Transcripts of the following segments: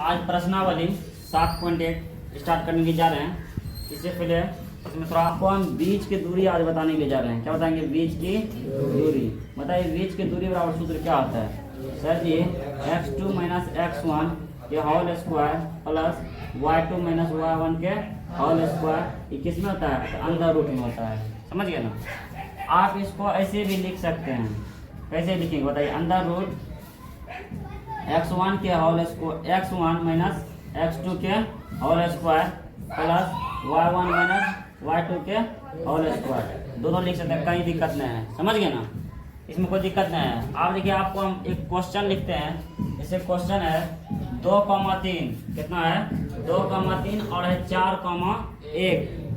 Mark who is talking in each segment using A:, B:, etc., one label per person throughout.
A: आज प्रश्नावली 7.1 स्टार्ट करने के जा रहे हैं। इससे पहले इसमें थोड़ा आपको हम बीच की दूरी आज बताने के जा रहे हैं। क्या बताएंगे? बीच की दूरी। बताइए बीच की दूरी बराबर सूत्र क्या होता है? सर जी x2 माइनस x1 के whole square plus y2 minus y1 के होल स्क्वायर। ये किस में होता है? अंडर रूट में होता है। समझ गए ना? आप इसको ऐसे भी लिख सकते हैं। कैसे लिखेंगे बताइए? अंडर रूट x1 के whole square x1 minus x2 के whole square plus y1 minus y2 के होल स्क्वायर। दोनों लिख सकते हैं, कहीं दिक्कत नहीं है। समझ गए ना? इसमें कोई दिक्कत नहीं है। आप देखिए, आपको हम एक क्वेश्चन लिखते हैं। जैसे क्वेश्चन है 2,3 कितना है? 2,3 और है 4,1।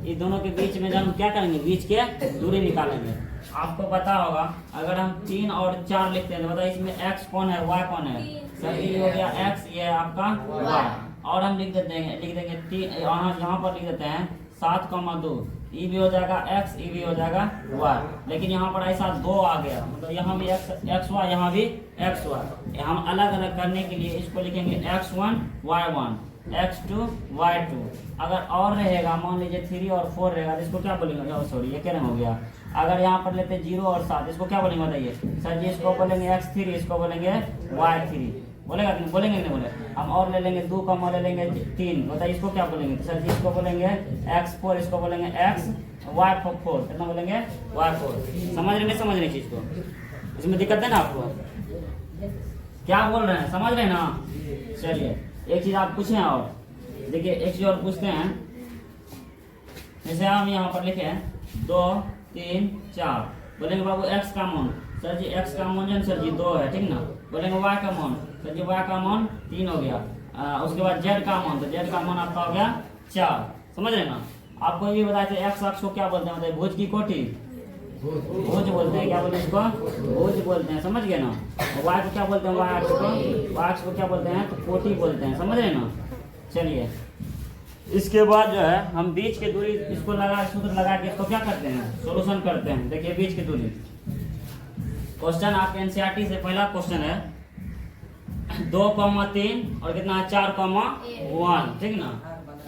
A: ये दोनों के बीच में जब हम क्या करेंगे? बीच के दूरी निकालेंगे। आपको पता होगा अगर हम 3 और 4 लिखते हैं तो बताइए इसमें x कौन है, y कौन है? सर ये हो गया x, ये है आपका y। और हम लिख देंगे 3, यहाँ पर लिख देते हैं 7,2। ये भी हो जाएगा x, ये भी हो जाएगा y। लेकिन यहाँ पर ऐसा 2 आ गया, मतलब यहाँ भी x y, यहाँ भी x y। हम अलग अलग करने के लिए इसको लिखेंगे x1 y1, x2 y2। अगर और रहेगा, मान लीजिए 3 और 4 रहेगा तो इसको क्या बोलेंगे? सॉरी, ये क्या हो गया? अगर यहाँ पर लेते 0 और 7, इसको क्या बोलेंगे बताइए? सर जी इसको बोलेंगे x3, इसको बोलेंगे y3। बोलेगा कि नहीं? बोलेंगे कि नहीं बोले? हम और ले लेंगे 2 कम ले लेंगे 3, बताइए इसको क्या बोलेंगे? तो सर जी इसको बोलेंगे x4, इसको बोलेंगे x y4। कितना बोलेंगे? y4। समझ रहे नहीं समझ रहे चीज को? इसमें दिक्कत है ना आपको? क्या बोल रहे हैं? समझ रहे हैं ना? चलिए एक चीज आप पूछें और देखिए, एक चीज और पूछते हैं। जैसे हम यहाँ पर लिखे 2, 3, 4। बोलेंगे बाबू x का मान। सर जी x का मान सर जी 2 है, ठीक ना? बोलेंगे y का मान। सर जी y का मान 3 हो गया। उसके बाद z का मान, तो z का मान आपका हो गया 4। समझ रहे ना? आपको ये भी बताया था x अक्ष को क्या बोलते हैं? मतलब भुज की कोटि, भुज बोलते हैं। क्या बोलते हैं इसको? भुज बोलते हैं। समझ गए ना? y को क्या बोलते हैं? y अक्ष को, y अक्ष को क्या बोलते हैं? तो कोटि बोलते हैं। समझ रहे ना? चलिए इसके बाद जो है हम बीच की दूरी इसको लगा, सूत्र लगा के इसको क्या करते हैं? सॉल्यूशन करते हैं। देखिए बीच की दूरी क्वेश्चन आपके एनसीईआरटी से पहला क्वेश्चन है 2,3 और कितना है? 4,1। ठीक ना?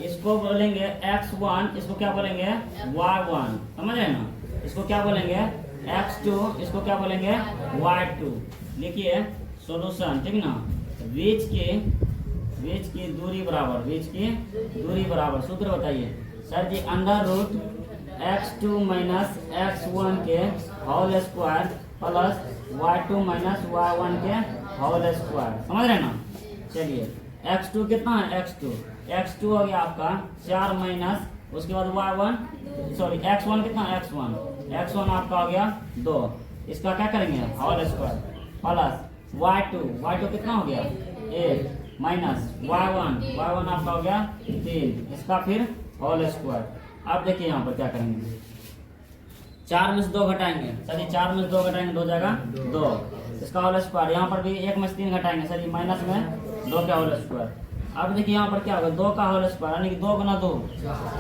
A: इसको बोलेंगे x1, इसको क्या बोलेंगे? y1। समझ रहे ना? इसको क्या बोलेंगे? x2, इसको क्या बोलेंगे? y2। लिखिए सॉल्यूशन, ठीक ना? बीच की दूरी बराबर, बीच की दूरी बराबर सूत्र बताइए। Sir ji under root x2 minus x1 के whole square plus y2 minus y1 के होल स्क्वायर। समझ रहे ना? चलिए x2 कितना है? x2 हो गया आपका 4 माइनस, उसके बाद y1 सॉरी x1 कितना है? x1 आपका हो गया 2। इसका क्या करेंगे? होल स्क्वायर प्लस y2 कितना हो गया? 1 माइनस y1 आपका हो गया 3। इसका फिर होल स्क्वायर। अब देखिए यहाँ पर क्या करेंगे? 4 में से 2 घटाएंगे। सर जी 4 में से 2 घटाएंगे, 2 जाएगा 2। इसका होल स्क्वायर। यहाँ पर भी 1 में से 3 घटाएंगे। सर जी माइनस में 2 का होल स्क्वायर। अब देखिए यहाँ पर क्या होगा? 2 का होल स्क्वायर यानी कि 2 गुना 2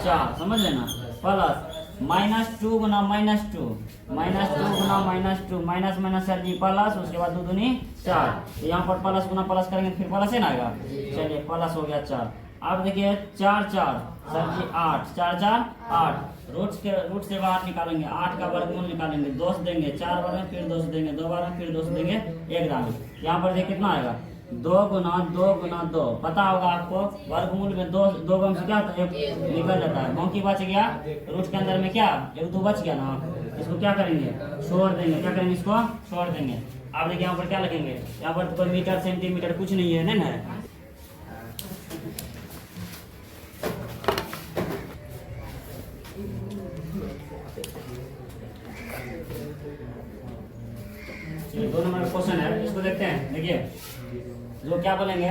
A: 4। समझ लेना? प्लस -2 गुना -2 गुना -2 माइनस माइनस सर जी प्लस, उसके बाद 2 दूनी 4। यहाँ पर प्लस गुना प्लस करेंगे फिर प्लस है ना आएगा। चलिए प्लस हो गया 4। अब देखिए 4 सर जी 8, 4 4 8। रूट से बाहर निकालेंगे, 8 का वर्गमूल निकालेंगे, 2 से देंगे 4 बार में, फिर 2 से देंगे 2 बार में, फिर 2 से देंगे 1 डालेंगे। यहाँ पर देखिए कितना आएगा? 2 गुना 2 पता होगा आपको। वर्गमूल में 2 गम से क्या होता है? 1 निकल जाता है। बाकी बच गया रूट के अंदर में क्या? 1 2 बच गया ना? इसको क्या करेंगे? छोड़ देंगे। क्या करेंगे? इसको छोड़ देंगे। आप देखिए यहाँ पर क्या लगेंगे? यहाँ पर तो कोई मीटर सेंटीमीटर कुछ नहीं है, नहीं है? चलिए 2 नंबर क्वेश्चन है, इसको देखते हैं। देखिए जो क्या बोलेंगे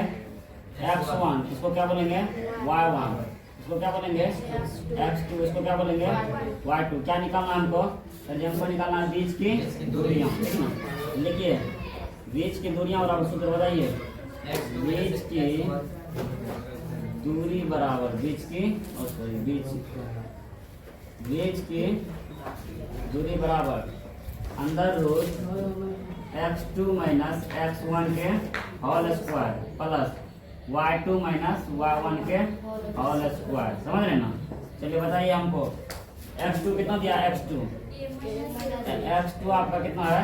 A: x1, इसको क्या बोलेंगे? y1, इसको क्या बोलेंगे? x2, इसको क्या बोलेंगे? y2। क्या निकालना हमको? सर हमको निकालना है बीच की दूरियां, ठीक ना? लिखिए बीच की दूरियां और आप सूत्र बताइए। बीच की दूरी बराबर बीच की दूरी बराबर under root x2 minus x1 के whole square plus y2 minus y1 के होल स्क्वायर। समझ रहे ना? चलिए बताइए हमको x2 कितना दिया है? x2 आपका कितना है?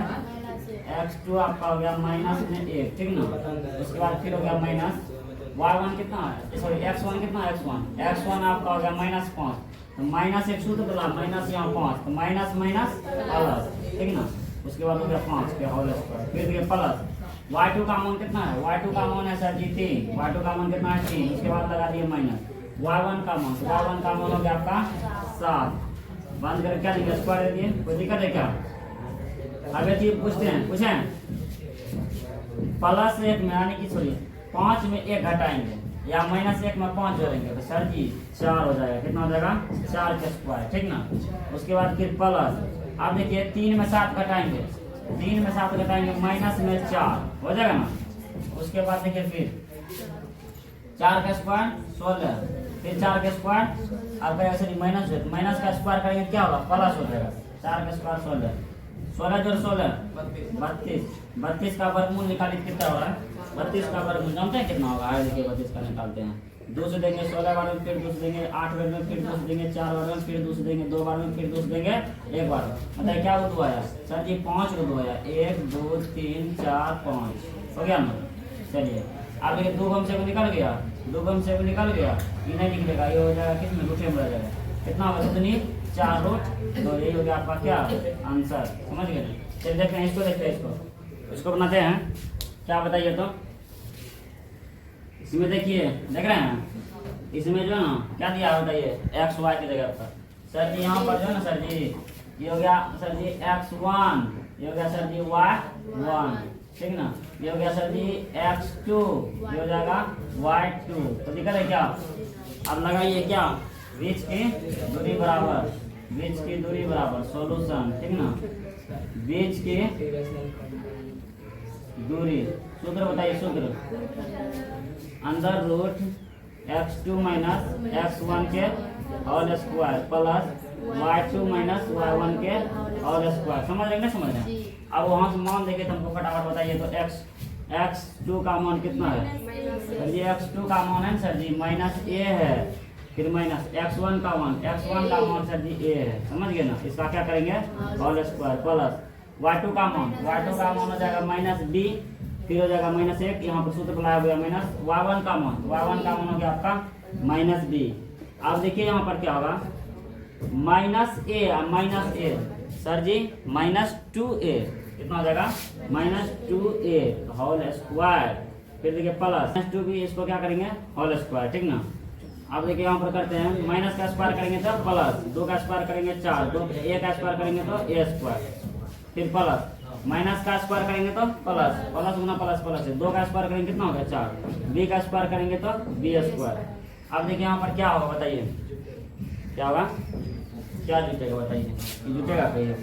A: x2 आपका हो गया माइनस में 1, ठीक ना। उसके बाद फिर हो गया माइनस y1 कितना है, सॉरी x1 कितना है? x1 आपका हो गया -5, तो माइनस एक सूत्र बोला, माइनस यहाँ 5, तो माइनस माइनस प्लस, ठीक ना। उसके बाद हो गया 5 के होल स्क्वायर, फिर दिया प्लस y2 का मान कितना है? y2 का मान है सर जी 3, y2 का मान कितना है? 3। उसके बाद लगा दिए माइनस y1 का मान, तो y1 का मान हो गया आपका 7। बंद करके क्या लिखा? स्क्वायर दे दिए। कोई दिक्कत है क्या? अगले चीज पूछते हैं, पूछें प्लस 1 में यानी कि सॉरी 5 में 1 घटाएंगे या -1 में 5 जोड़ेंगे तो सर जी 4 हो जाएगा। कितना हो जाएगा? 4 के स्क्वायर, ठीक ना। उसके बाद फिर प्लस, अब देखिए 3 में 7 घटाएंगे, 3 में 7 घटाएंगे माइनस में 4 हो जाएगा ना। उसके बाद देखिए फिर 4 का स्क्वायर 16, फिर 4 का स्क्वायर अब सॉरी माइनस है, माइनस का स्क्वायर करेंगे क्या होगा? प्लस हो जाएगा। 4 का स्क्वायर 16, 16 जोड़ 16 32, 32 का वर्गमूल निकालिए कितना हो रहा है? 32 का वर्गमूल जानते हैं कितना होगा? देखिए 32 का निकालते हैं। 2 से देंगे 16 बार में, फिर 2 से देंगे 8 बार में, फिर 2 से देंगे 4 बार में, फिर 2 से देंगे 2 बार में, फिर 2 से देंगे 1 बार में। मतलब क्या उर्दू आया सर जी? 5 उर्दू आया, 1 2 3 4 5 हो गया ना। चलिए अब देखिए 2 से निकल गया, 2 से निकल गया, ये नहीं निकलेगा, ये हो जाएगा किसमें? रूट में रह जाएगा। कितना होगा? कितनी? 4 रूट 2। यही हो गया आपका क्या आंसर। समझ गए? चलिए देखते हैं इसको, देखते हैं इसको बनाते हैं। क्या बताइए तो इसमें देखिए, देख रहे हैं इसमें जो है ना क्या दिया है बताइए? एक्स वाई की जगह पर सर जी यहाँ पर जो है ना सर जी ये हो गया सर जी x1, ये हो गया सर जी y1, ठीक ना। ये हो गया सर जी x2, ये हो जाएगा y2। तो दिक्कत है क्या? अब लगाइए क्या? बीच की दूरी बराबर, बीच की दूरी बराबर सॉल्यूशन, ठीक ना। बीच की दूरी सूत्र बताइए, सूत्र अंदर रूट x2 माइनस x1 के whole square plus y2 minus y1 के होल स्क्वायर। समझ रहे हैं? समझ रहे हैं? अब वहां से मान देखे तो हमको फटाफट बताइए तो x2 का मान कितना है सर जी? x2 का मान है सर जी -a है, फिर माइनस x1 का मान, x1 का मान सर जी a है। समझ गए ना? इसका क्या करेंगे? होल स्क्वायर प्लस y2 का मान, y2 का मान हो जाएगा -b, फिर हो जाएगा -1, यहाँ पर सूत्र बनाया हुआ माइनस y1 का मान, y1 का मान हो गया आपका -b। अब देखिए यहाँ पर क्या होगा? -a सर जी -2a, कितना हो जाएगा? -2a होल स्क्वायर, फिर देखिए प्लस -2b, इसको क्या करेंगे? होल स्क्वायर, ठीक ना। अब देखिए यहाँ पर करते हैं माइनस का स्क्वायर करेंगे तो प्लस, 2 का स्क्वायर करेंगे 4, 2 a का स्क्वायर करेंगे तो a स्क्वायर, फिर प्लस माइनस का स्क्वायर करेंगे तो प्लस, प्लस गुना प्लस प्लस है, 2 का स्क्वायर करेंगे कितना हो गया? 4, b का स्क्वायर करेंगे तो b स्क्वायर। अब देखिए यहाँ पर क्या होगा बताइए? क्या होगा? क्या जुटेगा बताइए? ये जुटेगा कहीं?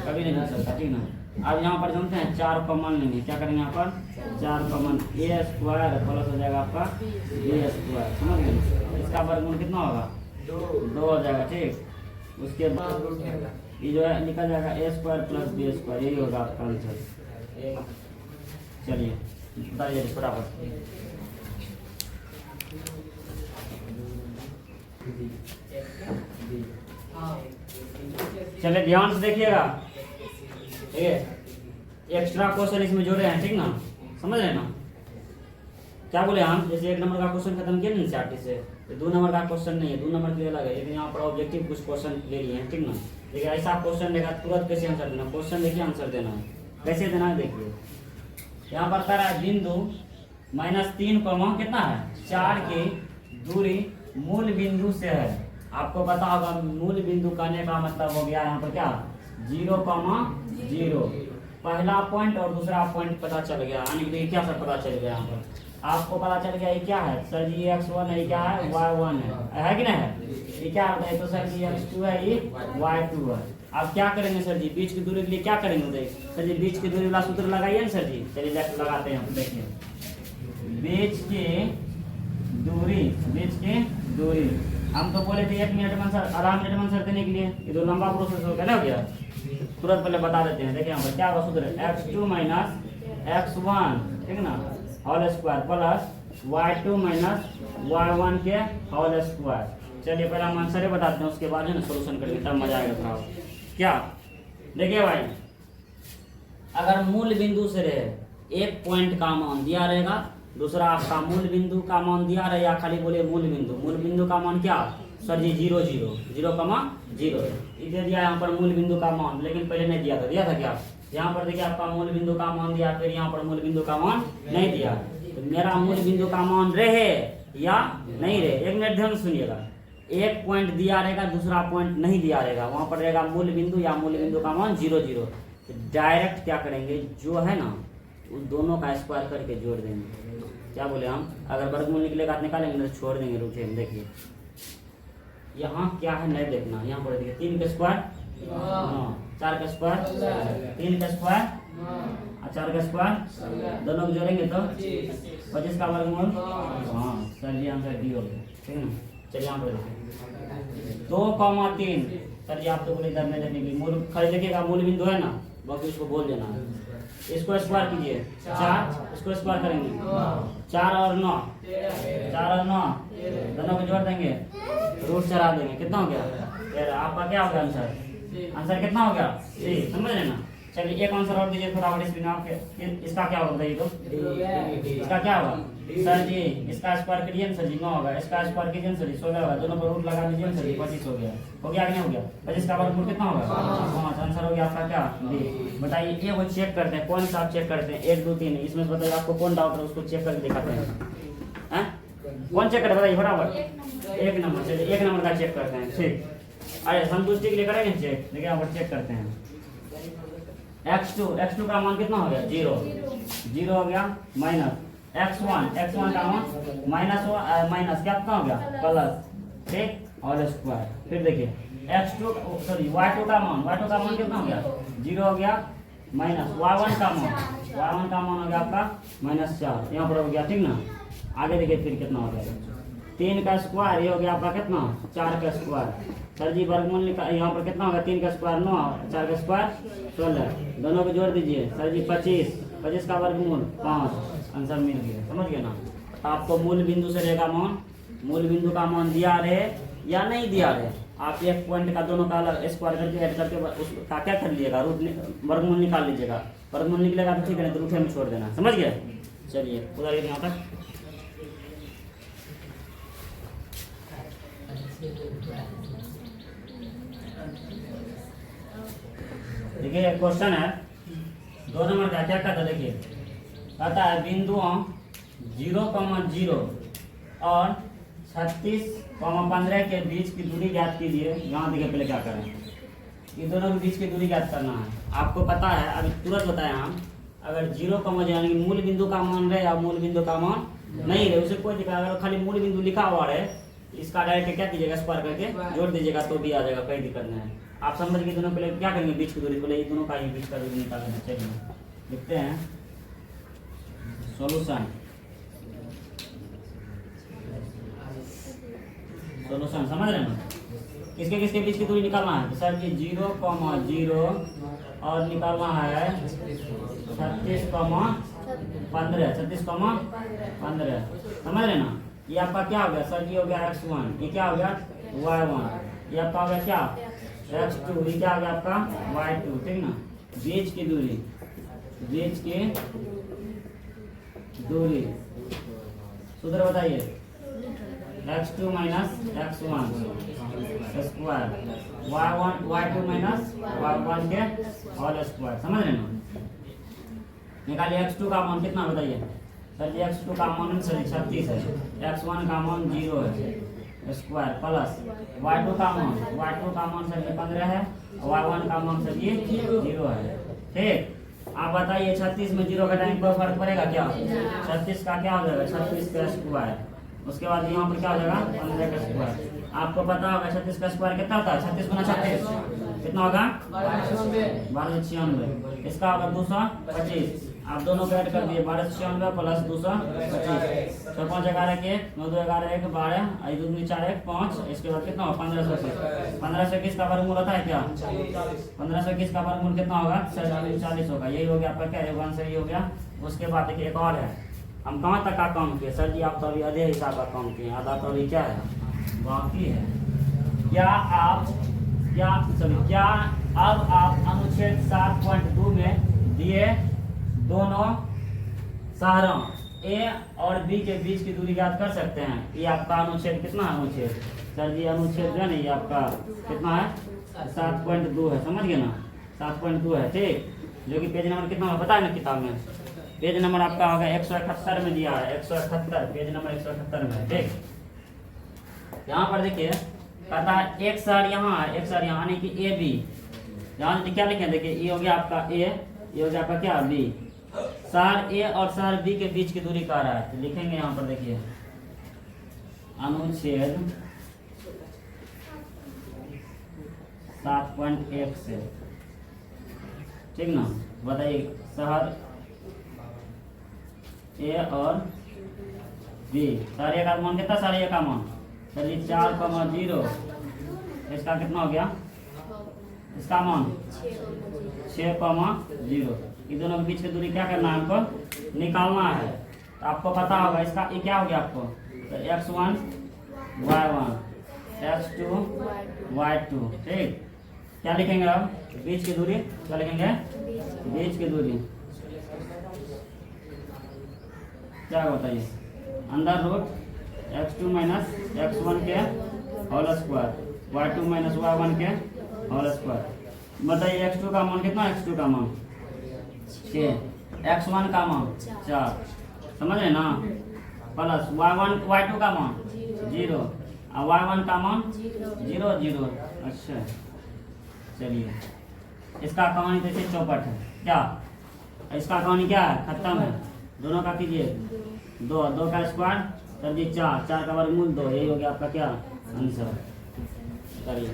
A: कभी नहीं जुट सकता, ठीक ना। अब यहाँ पर जानते हैं 4 कॉमन लेंगे, क्या करेंगे यहाँ पर? 4 कॉमन, a स्क्वायर प्लस हो जाएगा आपका b स्क्वायर। समझ गए? इसका वर्गमूल कितना होगा? 2 हो जाएगा, ठीक। उसके बाद ये जो है निकल जाएगा a square plus b square, यही होगा आपका आंसर। चलिए बताइए फटाफट। चलिए ध्यान से देखिएगा, एक्स्ट्रा क्वेश्चन इसमें जोड़े हैं, ठीक ना। समझ रहे ना? क्या बोले हम? जैसे 1 नंबर का क्वेश्चन खत्म किया ना चार्टी से, तो 2 नंबर का क्वेश्चन नहीं है, 2 नंबर के लिए अलग है, लेकिन यहाँ पर ऑब्जेक्टिव कुछ क्वेश्चन ले लिए हैं, ठीक ना। देखिए ऐसा क्वेश्चन देगा तुरंत कैसे आंसर देना? क्वेश्चन देखिए आंसर देना है, कैसे देना है देखिए। यहाँ पर कह रहा है बिंदु -3, कितना है? 4 की दूरी मूल बिंदु से है। आपको पता होगा मूल बिंदु कहने का मतलब हो गया यहाँ पर क्या? 0,0। पहला पॉइंट और दूसरा पॉइंट पता चल गया, यानी कि क्या सब पता चल गया यहाँ पर? आपको पता चल गया ये क्या है सर जी? x1 है, क्या है? y1 है कि नहीं है? ये क्या होता है? तो सर जी x2 है, ये y2 है। अब क्या करेंगे सर जी? बीच की दूरी के लिए क्या करेंगे सर जी? बीच की दूरी वाला सूत्र लगाइए ना सर जी। चलिए लगाते हैं, देखिए बीच की दूरी हम तो बोले थे 1 मिनट में आंसर, आधा मिनट में आंसर देने के लिए, ये तो लंबा प्रोसेस हो गया ना। हो गया तुरंत पहले बता देते हैं। देखिए यहाँ पर क्या होगा सूत्र? x2 माइनस x1, ठीक ना, whole square plus y2 minus y1 के होल स्क्वायर। चलिए पहले हम आंसर ही बताते हैं, उसके बाद है ना सोल्यूशन करेंगे, तब मजा आएगा थोड़ा। क्या देखिए भाई, अगर मूल बिंदु से रहे एक पॉइंट का मान दिया रहेगा, दूसरा आपका मूल बिंदु का मान दिया रहे, या खाली बोले मूल बिंदु का मान क्या सर जी 0 0 0,0 दे दिया यहाँ पर मूल बिंदु का मान, लेकिन पहले नहीं दिया था क्या? यहाँ पर देखिए आपका मूल बिंदु का मान दिया, फिर यहाँ पर मूल बिंदु का मान नहीं दिया। तो मेरा मूल बिंदु का मान रहे या नहीं रहे, एक मिनट ध्यान सुनिएगा। एक पॉइंट दिया रहेगा, दूसरा पॉइंट नहीं दिया रहेगा, वहां पर रहेगा मूल बिंदु या मूल बिंदु का मान 0 0। तो डायरेक्ट क्या करेंगे, जो है ना उन दोनों का स्क्वायर करके जोड़ देंगे। क्या बोले हम, अगर वर्गमूल निकलेगा तो निकालेंगे, नहीं तो छोड़ देंगे। रूठे में देखिए यहाँ क्या है नहीं देखना, यहाँ पर देखिए 3 का स्क्वायर 4 का स्क्वायर 3 का स्क्वायर 4 का स्क्वायर, दोनों को जोड़ेंगे तो 25 का वर्गमूल। हाँ सर जी आंसर डी हो गया, ठीक है ना। चलिए यहाँ पर देखिए 2,3। सर जी आप तो बोले इधर नहीं देखने की, मूल खाली देखिएगा मूल बिंदु है ना, बाकी उसको बोल देना है। इसको स्क्वायर कीजिए 4, इसको स्क्वायर करेंगे 4 और 9 दोनों को जोड़ देंगे, रूट चढ़ा देंगे, कितना हो गया? फिर आपका क्या हो गया आंसर कितना हो गया? समझ रहे ना। चलिए एक आंसर और दीजिए फटाफट स्क्रीन आपके, इसका क्या होगा बताइए तो? इसका क्या होगा सर जी? इसका स्क्वायर करिए ना सर जी 9 होगा, इसका स्क्वायर कीजिए ना सर जी 16 होगा, दोनों पर रूट लगा दीजिए सर जी 25 हो गया। हो गया कि नहीं हो गया? 25 का वर्गमूल कितना होगा? 5। आंसर हो गया आपका क्या डी। बताइए ये वो चेक करते हैं, कौन सा आप चेक करते हैं? 1 2 3 इसमें से बताइए आपको कौन डाउट है, उसको चेक करके दिखाते हैं। कौन चेक करे बताइए फटाफट? 1 नंबर। चलिए 1 नंबर का चेक करते हैं, ठीक। अरे संतुष्टि के लिए करेंगे चेक, देखिए यहाँ पर चेक करते हैं। x2 का मान कितना हो गया? 0 हो गया, माइनस x1 का मान माइनस कितना हो गया? प्लस, ठीक, और स्क्वायर। फिर देखिए y2 का मान कितना हो गया? 0 हो गया, माइनस y1 का मान हो गया आपका -4, यहाँ पर हो गया, ठीक ना। आगे देखिए फिर कितना हो गया? 3 का स्क्वायर, ये हो गया आपका कितना? 4 का स्क्वायर। सर जी वर्गमूल यहाँ पर कितना होगा? 3 का स्क्वायर 9, 4 का स्क्वायर 16, दोनों को जोड़ दीजिए सर जी 25 का वर्गमूल 5। आंसर मिल गया, समझ गए ना। आपको मूल बिंदु से रहेगा मान, मूल बिंदु का मान दिया रहे या नहीं दिया रहे, आप एक पॉइंट का दोनों का अलग स्क्वायर करके ऐड करके उसका क्या कर लीजिएगा? वर्गमूल निकाल लीजिएगा। वर्गमूल निकलेगा तो ठीक है, तो रूठे में छोड़ देना, समझ गए। चलिए उधर यहाँ तक देखिए क्वेश्चन है 2 नंबर का। क्या कहता है देखिए, कहता है बिंदुओं 0,0 और 36,15 के बीच की दूरी ज्ञात कीजिए। यहाँ देखिए पहले क्या करें, ये दोनों के बीच की दूरी ज्ञात करना है। आपको पता है, अभी तुरंत बताए हम, अगर 0,0 यानी मूल बिंदु का मान रहे या मूल बिंदु का मान नहीं रहे, उसे कोई दिक्कत। अगर खाली मूल बिंदु लिखा हुआ रहे, इसका डायरेक्ट क्या कीजिएगा? स्क्वायर करके जोड़ दीजिएगा तो भी आ जाएगा, कोई दिक्कत नहीं है। आप समझ के दोनों पहले क्या करेंगे? बीच की दूरी, पहले ये दोनों का ही बीच का दूरी निकालेंगे। चलिए लिखते हैं सॉल्यूशन, समझ रहे हैं ना। किसके बीच की दूरी निकालना है? सर जी 0,0 और निकालना है 36,15, समझ रहे ना। ये आपका क्या हो गया सर जी? हो गया x1, ये क्या हो गया? y1, ये आपका हो गया क्या? x2, ये क्या हो गया आपका? y2, ठीक ना। बीच की दूरी सूत्र बताइए, x2 minus x1 square, y2 minus y1 के होल स्क्वायर, समझ रहे ना। निकालिए x2 का मान कितना बताइए? सर जी x2 का मान सर 36 है, x1 का मान 0 है स्क्वायर, प्लस y2 का मान सर जी 15 है, y1 का मान सर जी 0 है, ठीक। आप बताइए 36 में 0 घटाएंगे कोई फर्क पड़ेगा क्या? 36 का क्या हो जाएगा? 36 का स्क्वायर। उसके बाद यहाँ पर क्या हो जाएगा? 15 का स्क्वायर। आपको पता होगा 36 का स्क्वायर कितना होता है? 36 गुना 36 कितना होगा? 1296। इसका होगा 225। आप दोनों को ऐड कर दिए, 1296 प्लस 225, 5 11 के 9 2 11 1 12, 2 2 4 1 5। इसके बाद कितना होगा? 1521। 1521 का वर्गमूल होता है क्या? 1521 का वर्गमूल कितना होगा? 40 होगा। यही हो गया आपका क्या? आंसर ये हो गया। उसके बाद देखिए एक और है, हम कहाँ तक का काम किए सर जी? आप तो अभी आधे हिसाब का काम किए, आधा तो अभी क्या है बाकी है। क्या अब आप अनुच्छेद 7.2 में दिए दोनों शहरों ए और बी के बीच की दूरी ज्ञात कर सकते हैं। ये आपका अनुच्छेद कितना है? अनुच्छेद सर जी अनुच्छेद जो है ना ये आपका कितना है? 7.2 है, समझ गए ना? 7.2 है, ठीक। जो कि पेज नंबर कितना है पता है ना किताब में? पेज नंबर आपका होगा 178 में दिया है, 178 पेज नंबर 178 में है, ठीक। यहाँ पर देखिए कहता है एक शहर यहाँ है, एक शहर यहाँ, यानी कि ए बी। यहाँ क्या लिखे देखिए, ये हो गया आपका ए, ये हो गया आपका क्या बी। शहर ए और शहर बी के बीच की दूरी कह रहा है, तो लिखेंगे यहाँ पर देखिए अनुच्छेद 7.1 से, ठीक ना। बताइए शहर ए और बी, शहर ए का मान कितना? शहर ए का मान चलिए 4,0, इसका कितना हो गया? इसका मान 6,0। ये दोनों के बीच की दूरी क्या करना है हमको? निकालना है। तो आपको पता होगा इसका ये क्या हो गया आपको? तो x1 y1 x2 y2, ठीक। क्या लिखेंगे अब? बीच की दूरी क्या लिखेंगे? बीच की दूरी क्या होता है? Under root x2 minus x1 के whole square, y2 minus y1 के होल स्क्वायर। बताइए x2 का मान कितना? x2 का मान 6, x1 का मान 4, समझ रहे ना? प्लस y2 का मान 0 और y1 का मान 0। अच्छा चलिए, इसका कहानी जैसे चौपट है क्या? इसका कहानी क्या है? खत्म है। दोनों का कीजिए 2 का स्क्वायर कर दी 4 का वर्गमूल 2, यही हो गया आपका क्या आंसर। करिए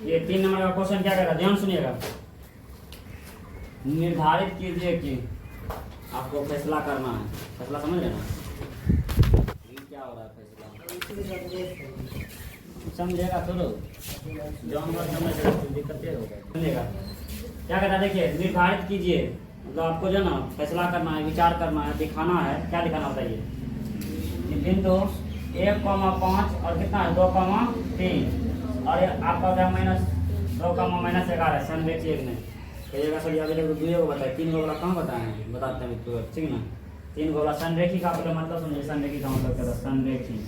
A: ये 3 नंबर का क्वेश्चन क्या करेगा, ध्यान सुनिएगा। निर्धारित कीजिए कि आपको फैसला करना है, फैसला समझ रहे ना? क्या हो रहा है फैसला समझेगा तो दिक्कतें होगा, समझेगा क्या कहता है? देखिए निर्धारित कीजिए, मतलब आपको जो ना फैसला करना है, विचार करना है, दिखाना है। क्या दिखाना होता है? ये बिंदु 1,5 और कितना है 2,3 और आपका क्या -2,-11 संरेखित में कहिएगा सर। अभी तक 2 को बताए, 3 को वाला कहाँ बताए हैं? बताते हैं तो ठीक ना। 3 को वाला संरेखी का मतलब समझिए, संरेखी का मतलब क्या था? संरेखी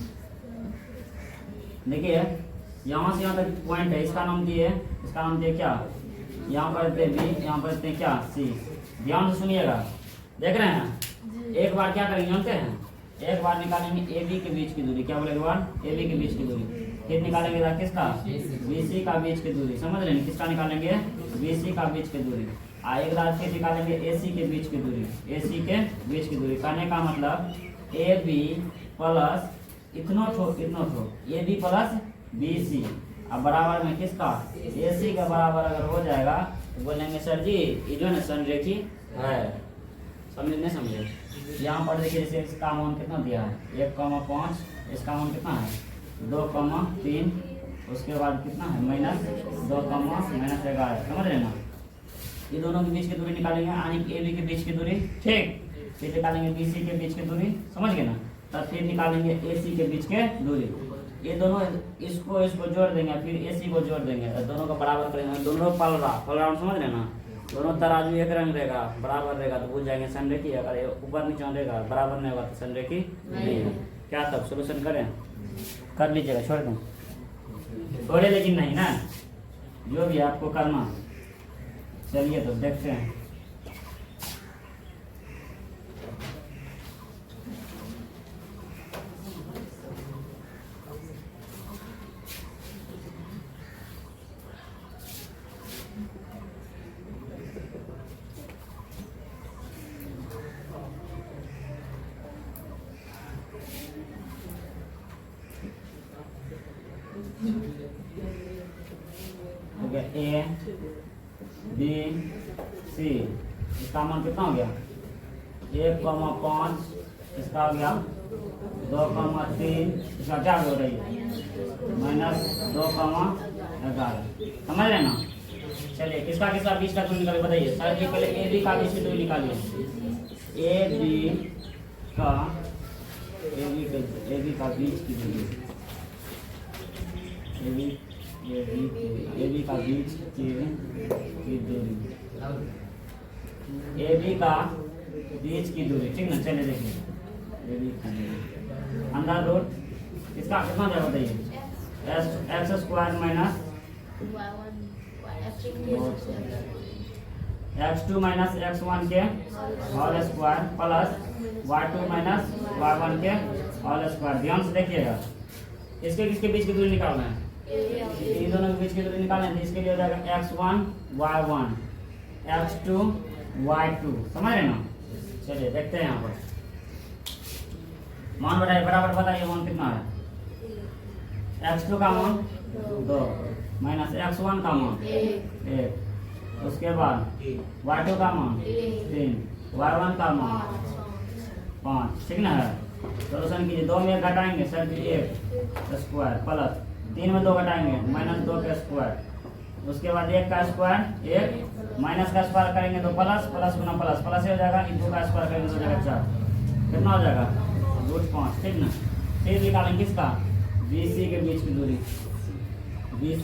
A: देखिए यहाँ से यहाँ तक पॉइंट है, इसका नाम दिए, इसका नाम दिए क्या? यहाँ पर देते बी, यहाँ पर देते क्या? सी। ध्यान से सुनिएगा, देख रहे हैं? एक बार क्या करेंगे जानते हैं? एक बार निकालेंगे ए बी के बीच की दूरी, क्या बोले? एक बार ए बी के बीच की दूरी, फिर निकालेंगे किसका? बी सी का बीच की दूरी, समझ रहे हैं? किसका निकालेंगे? बी सी का बीच की दूरी। एक बार फिर निकालेंगे ए सी के बीच की दूरी, ए सी के बीच की दूरी। कहने का मतलब ए बी प्लस इतना ठो A B plus B C, अब बराबर में किसका? ए सी का बराबर अगर हो जाएगा तो बोलेंगे सर जी ये जो है ना संरेखी है। समझे नहीं समझे? यहाँ पर देखिए जैसे इसका मान कितना दिया है 1,5, इसका मान कितना है 2,3, उसके बाद कितना है -2,-11, समझ रहे ना? ये दोनों के बीच की दूरी निकालेंगे, यानी ए बी के बीच की दूरी, ठीक। फिर निकालेंगे बी सी के बीच की दूरी, समझ गए ना? तब फिर निकालेंगे ए सी के बीच के दूरी। ये दोनों इसको जोड़ देंगे, फिर ए सी को जोड़ देंगे, दोनों को बराबर करेंगे। दोनों पलरा समझ रहे ना? दोनों तराजू एक रंग रहेगा, बराबर रहेगा तो भूल जाएंगे संरेखी। अगर ऊपर नीचे रहेगा बराबर नहीं होगा तो संरेखी नहीं है। क्या तब सोल्यूशन करें? कर लीजिएगा, छोड़ दें छोड़े लेकिन नहीं ना, जो भी आपको करना। चलिए तो देखते हैं। ए बी सी, इसका मान कितना हो गया 1,5, इसका हो गया 2,3, इसका क्या हो रही है -2,11, 11। समझ रहे ना? चलिए किसका किसका बीच का दूरी निकालिए बताइए सर जी। पहले ए बी का बीच की दूरी निकालिए। ए बी का बीच की दूरी, ए बी का बीच की दूरी, ए बी का बीच की दूरी, ठीक ना? चलिए देखिए ए बी का अंडर रूट इसका कितना जाएगा बताइए? X square minus x2 minus x1 के whole square plus y2 minus y1 के होल स्क्वायर। ध्यान से देखिएगा, इसके किसके बीच की दूरी निकालना है? इन दोनों के बीच की दूरी निकालना है, तो इसके लिए हो जाएगा x1 y1 x2 y2। समझ रहे ना? चलिए देखते हैं यहाँ पर मान बताइए, बराबर बताइए मान कितना है? x2 का मान 2 माइनस x1 का मान 1, उसके बाद y2 का मान 3, y1 का मान 5, ठीक ना है? सोल्यूशन कीजिए। 2 में 1 घटाएंगे सर जी 1 स्क्वायर प्लस 3 में 2 घटाएंगे माइनस 2 का स्क्वायर, उसके बाद 1 का स्क्वायर 1 माइनस का स्क्वायर करेंगे तो प्लस, प्लस गुना प्लस, प्लस हो जाएगा, 2 का स्क्वायर करेंगे तो हो जाएगा 4, कितना हो जाएगा? √5, ठीक ना? फिर निकालेंगे किसका? BC के बीच की दूरी, BC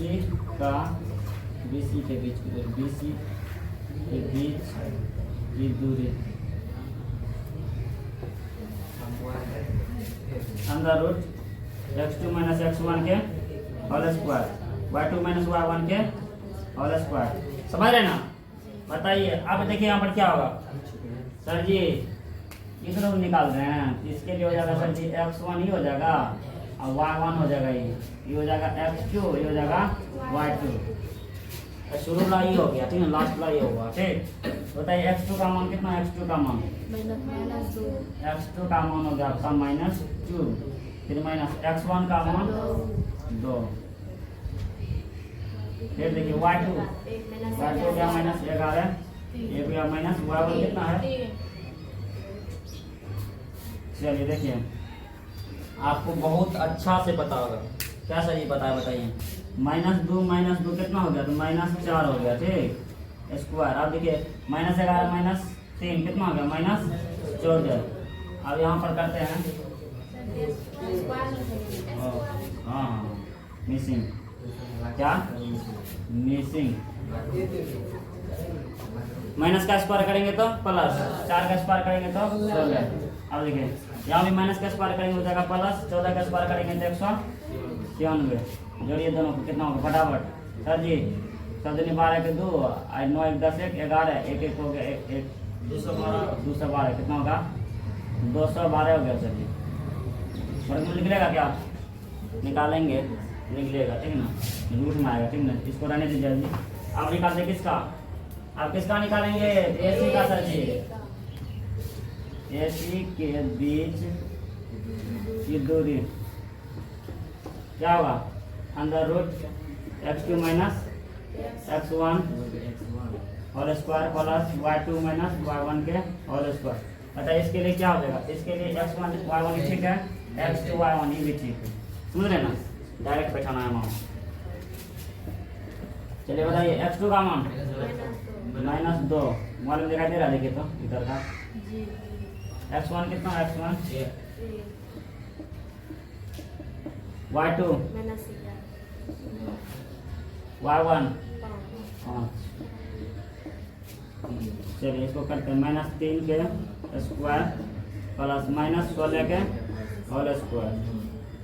A: के बीच की दूरी, BC के बीच की दूरी under root x2 minus x1 के whole square, y2 minus y1 के होल स्क्वायर। समझ रहे ना? बताइए अब देखिए यहाँ पर क्या होगा सर जी? इस लोग निकाल रहे हैं, इसके लिए हो जाएगा सर जी x1 ही हो जाएगा और y1 हो जाएगा, ये हो जाएगा x2, ये हो जाएगा y2। शुरू ला ये हो गया, ठीक है? लास्ट ला ये होगा, ठीक? बताइए x2 का मान कितना है? x2 का मान x2 का मान हो गया आपका -2, फिर माइनस x1 का मान 2, फिर देखिए y2 गया -11, ये गया माइनस y1 कितना है? चलिए देखिए आपको बहुत अच्छा से पता होगा, क्या सर ये पता है बताइए? -2 कितना हो गया? तो -4 हो गया, ठीक? स्क्वायर। अब देखिए -11 -3 कितना हो गया? -14। अब यहाँ पर करते हैं हाँ मिसिंग, क्या मिसिंग? माइनस का स्क्वायर करेंगे तो प्लस, 4 का स्क्वायर करेंगे तो 16। अब देखिए यहाँ भी माइनस का स्क्वायर करेंगे हो जाएगा प्लस, 14 का स्क्वायर करेंगे तो 196। जोड़िए दोनों को, कितना होगा फटाफट सर जी? 14 12 के 2 9 1 10 1 11 1 1 हो गया 1 212, कितना होगा? 212 हो गया सर जी। वर्गमूल निकलेगा क्या? निकालेंगे, निकलेगा, ठीक ना? रूट में आएगा, ठीक ना? इसको रहने दीजिए जल्दी। आप निकालते किसका? आप किसका निकालेंगे? AC का सर जी। AC के बीच की दूरी क्या होगा? Under root x2 minus x1 whole square plus y2 minus y1 के होल स्क्वायर। बताइए इसके लिए क्या हो जाएगा? इसके लिए x1 y1 ठीक है, x2 y1 ये भी ठीक है। समझ रहे ना? डायरेक्ट बैठाना है मान। चलिए बताइए x2 का मान -2 मान में दिखाई दे रहा है, देखिए तो इधर का x1 कितना है? x1 y2 y1 5। चलिए इसको करते हैं -3 के स्क्वायर प्लस -16 के होल स्क्वायर।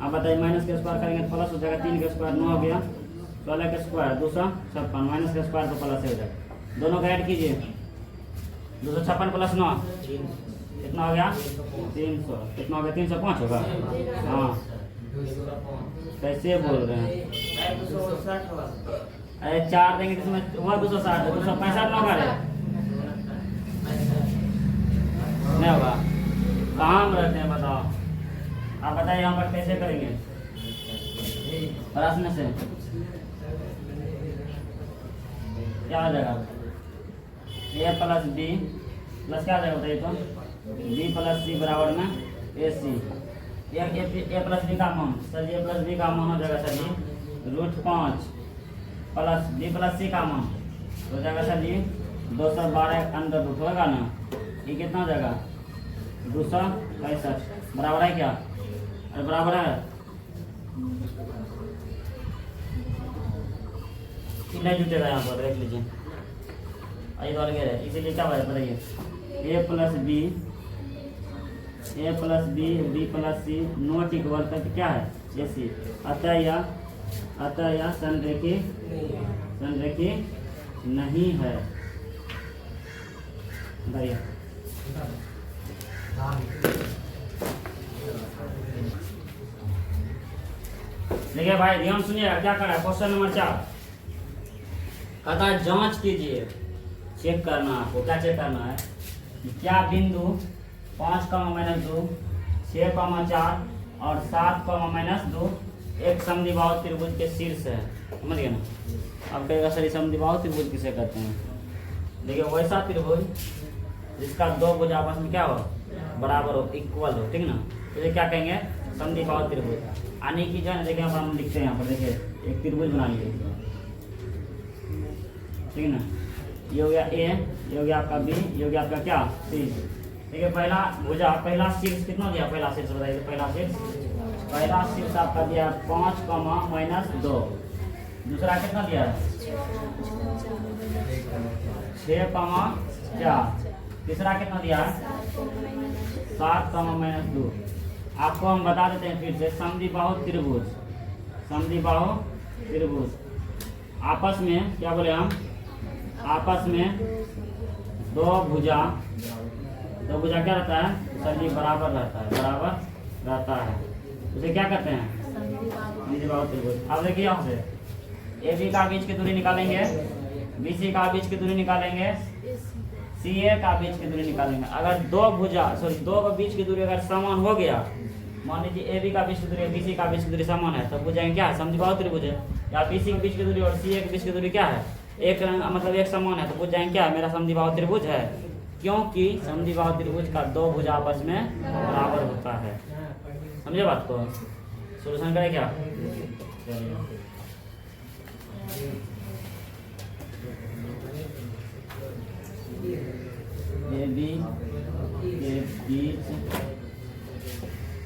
A: अब बताइए माइनस के स्क्वायर करेंगे तो प्लस हो जाएगा, 3 के स्क्वायर 9 हो गया, 16 के स्क्वायर 256, माइनस के स्क्वायर तो प्लस हो जाएगा। दोनों का ऐड कीजिए, 256 प्लस 9 कितना हो गया? 300। कितना हो गया? 305 होगा। हाँ कैसे बोल रहे हैं? अरे 4 देंगे तो इसमें हुआ 260, 265 ना होगा? नहीं होगा। कहाँ हम रहते हैं बताओ? आप बताइए यहाँ पर कैसे करेंगे प्रश्न से? क्या हो जाएगा? A प्लस B प्लस क्या आ जाएगा बताइए तो? B प्लस C बराबर में AC। A प्लस B का मान sir ji, A plus B का मान हो जाएगा sir ji √5 plus B plus C का मान हो जाएगा सर जी 212 अंदर रूट होगा ना, ये कितना हो जाएगा 265 बराबर है क्या, अरे बराबर है नहीं जुटेगा यहाँ पर देख लीजिए, आइए तो गया है, इसीलिए क्या बताइए A plus B B plus C not equal तक क्या है ए सी, अतः यह संरेखी नहीं है। बताइए देखिए भाई ध्यान सुनिएगा क्या कर रहा है, क्वेश्चन नंबर 4 कहता है जांच कीजिए, चेक करना आपको, क्या चेक करना है कि क्या बिंदु 5, -2, 6, 4 और 7, -2 एक समद्विबाहु त्रिभुज के शीर्ष है। समझ गए ना, अब कहेगा सर समद्विबाहु त्रिभुज किसे कहते हैं, देखिए वैसा त्रिभुज जिसका दो भुज आपस में क्या हो बराबर हो, इक्वल हो, ठीक ना, इसे क्या कहेंगे समद्विबाहु त्रिभुज। आने की जो है देखिए यहाँ पर हम लिखते हैं, यहाँ पर देखिए एक त्रिभुज बना लिए, ठीक है ना, ये हो गया ए, ये हो गया आपका बी, ये हो गया आपका क्या सी। देखिए पहला भुजा पहला शीर्ष कितना दिया, पहला शीर्ष बताइए, पहला शीर्ष आपका दिया 5, -2, दूसरा कितना दिया 6, 4, तीसरा कितना दिया 7, -2। आपको हम बता देते हैं फिर से, समद्विबाहु त्रिभुज आपस में क्या बोले हम, आपस में दो भुजा क्या रहता है सर जी बराबर रहता है, उसे क्या कहते हैं समद्विबाहु त्रिभुज। अब देखिए यहाँ से ए बी का बीच की दूरी निकालेंगे, बी सी का बीच की दूरी निकालेंगे, सी ए का बीच की दूरी निकालेंगे। अगर दो का बीच की दूरी अगर समान हो गया, मान लीजिए ए बी का बीच की दूरी बी सी का बीच की दूरी समान है, तो बुझाएंगे क्या है समद्विबाहु त्रिभुज है। या बी सी के बीच की दूरी और सी ए के बीच की दूरी क्या है एक मतलब एक समान है, तो बुझ जाएंगे क्या है मेरा समद्विबाहु त्रिभुज है, क्योंकि समद्विबाहु त्रिभुज का दो भुजा आपस में बराबर होता है। समझे बात को, सोल्यूशन करें क्या, ए बी के बीच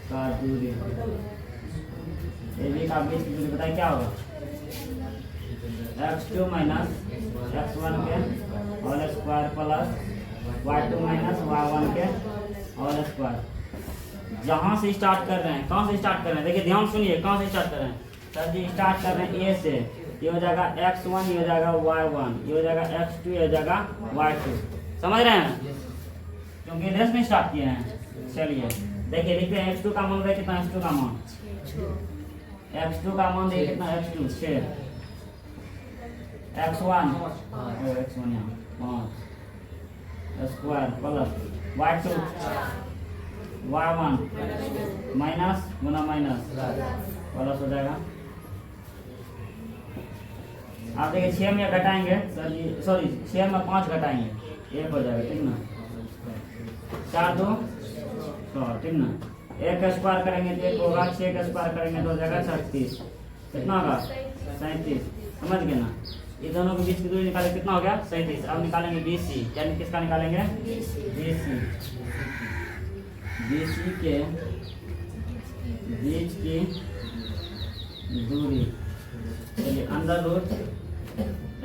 A: का दूरी, ए बी का बीच की दूरी बताइए क्या होगा x2 - x1 के whole square plus y2 - y1 के होल स्क्वायर। जहाँ से स्टार्ट कर रहे हैं, कहाँ से स्टार्ट कर रहे हैं, देखिए ध्यान सुनिए, कहाँ से स्टार्ट कर रहे हैं सर जी, स्टार्ट कर रहे हैं ए से, ये हो जाएगा x1, ये हो जाएगा y1, ये हो जाएगा x2, ये हो जाएगा y2। समझ रहे हैं, क्योंकि रेस में स्टार्ट किए हैं। चलिए देखिए लिखते हैं x2 का मान देखिए कितना, x2 का मान देखिए कितना, x2 6, x1 यहाँ square plus y2 y1 minus गुना माइनस प्लस हो जाएगा। आप देखिए 6 में घटाएंगे सर जी, सॉरी 6 में 5 घटाएंगे 1 हो जाएगा, ठीक ना, 4 2 6, ठीक ना, 1 का स्क्वायर करेंगे तो 1 होगा, 6 का स्क्वायर करेंगे तो हो जाएगा 37, कितना होगा 37। समझ गए ना, ये दोनों के बीच की दूरी निकाले कितना हो गया 37। अब निकालेंगे बी सी, यानी किसका निकालेंगे बी सी के बीच की दूरी, चलिए अंदर रूट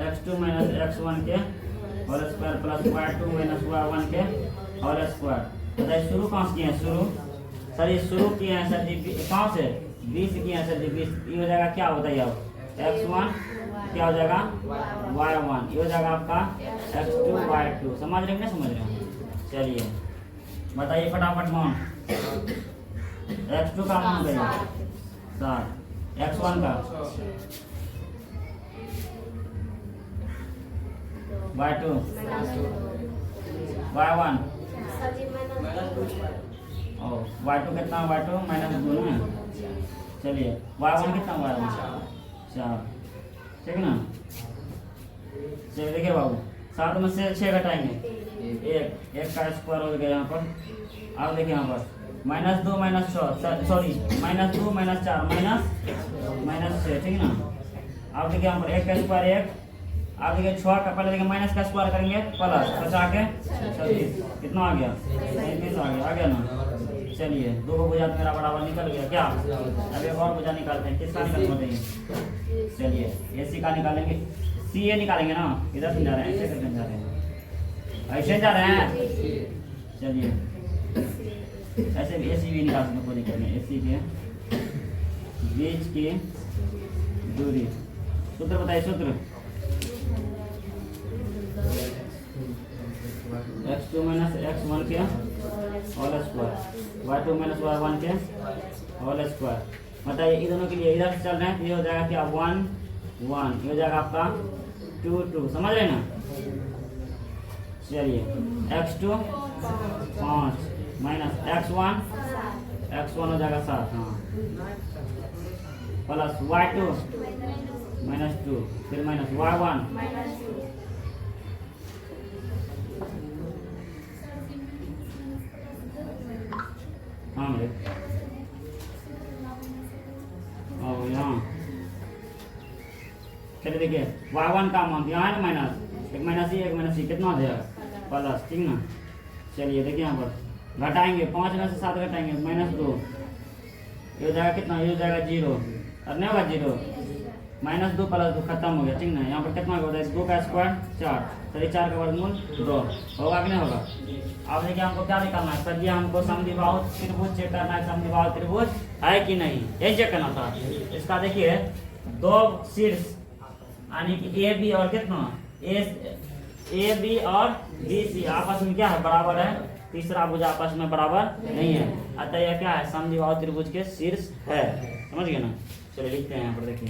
A: x2 - x1 के whole square plus y2 - y1 के होल स्क्वायर। बताइए शुरू कहाँ से किए हैं, सर ये शुरू किए हैं सर जी कहाँ से, बी से किए हैं सर जी, बी ये हो जाएगा क्या बताइए आप x1 क्या हो जाएगा y1, ये हो जाएगा आपका x2 y2। समझ रहे हैं, समझ रहे हैं, चलिए बताइए फटाफट मान, x2 का मान बताइए 7, x1 का y2 y1 और y2 कितना, y2 -2 है। चलिए y1 कितना, y1 4, ठीक है ना। चलिए देखिए बाबू 7 में से 6 घटाएंगे, 1 का स्क्वायर हो गया यहाँ पर। अब देखिए यहाँ पर -2 -6 सॉरी -2 -4 -6, ठीक है ना, अब देखिए यहाँ पर 1 का स्क्वायर 1, आप देखिए 6 का पहले देखिए माइनस का स्क्वायर करेंगे प्लस 50 के 36, कितना आ गया 37 आ गया ना। चलिए 2 को भुजा मेरा बराबर निकल गया क्या। अब एक और भुजा निकालते हैं, किसका निकालना बताइए। चलिए AC का निकालेंगे, CA निकालेंगे ना, इधर से जा रहे हैं ऐसे करके जा रहे हैं, ऐसे जा रहे हैं। चलिए ऐसे भी AC भी निकाल सकते, कोई दिक्कत नहीं। AC के बीच की दूरी, सूत्र बताइए सूत्र। x2 माइनस x1 के whole square, y2 minus y1 के होल स्क्वायर। बताइए ये दोनों के लिए इधर से चल रहे हैं तो ये हो जाएगा क्या 1 1, ये हो जाएगा आपका 2 2, समझ रहे ना। चलिए x2 5 माइनस x1 हो जाएगा 7, हाँ, प्लस y2 माइनस 2, फिर माइनस y1 हाँ मेरे और यहाँ। चलिए देखिए y1 का मान यहाँ है ना माइनस, एक माइनस ही कितना हो जाएगा प्लस, ठीक ना। चलिए देखिए यहाँ पर घटाएंगे 5 में से 7 घटाएंगे -2, ये हो जाएगा कितना, ये हो जाएगा 0 और नहीं होगा 0, -2 + 2 खत्म हो गया, ठीक ना। यहाँ पर कितना होगा 2 का स्क्वायर 4, चलिए 4 का वर्गमूल 2 होगा कि नहीं होगा। अब देखिए हमको क्या निकालना है, चलिए हमको समद्विबाहु त्रिभुज चेक करना है, समद्विबाहु त्रिभुज है कि नहीं यही चेक करना था। इसका देखिए 2 शीर्ष यानी कि AB और कितना AB और BC आपस में क्या है बराबर है, तीसरा भुजा आपस में बराबर नहीं है, अतः यह क्या है समद्विबाहु त्रिभुज के शीर्ष है, समझ गए ना। चलिए लिखते हैं यहाँ पर, देखिए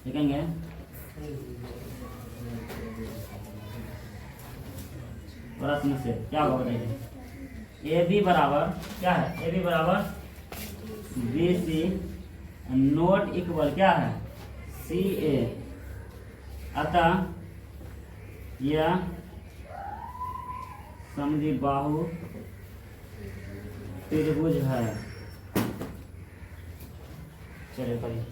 A: लिखेंगे प्रश्न से क्या होगा बताइए। AB बराबर क्या है, AB बराबर BC नोट इक्वल क्या है CA, अतः यह समद्विबाहु त्रिभुज है। चलिए करिए।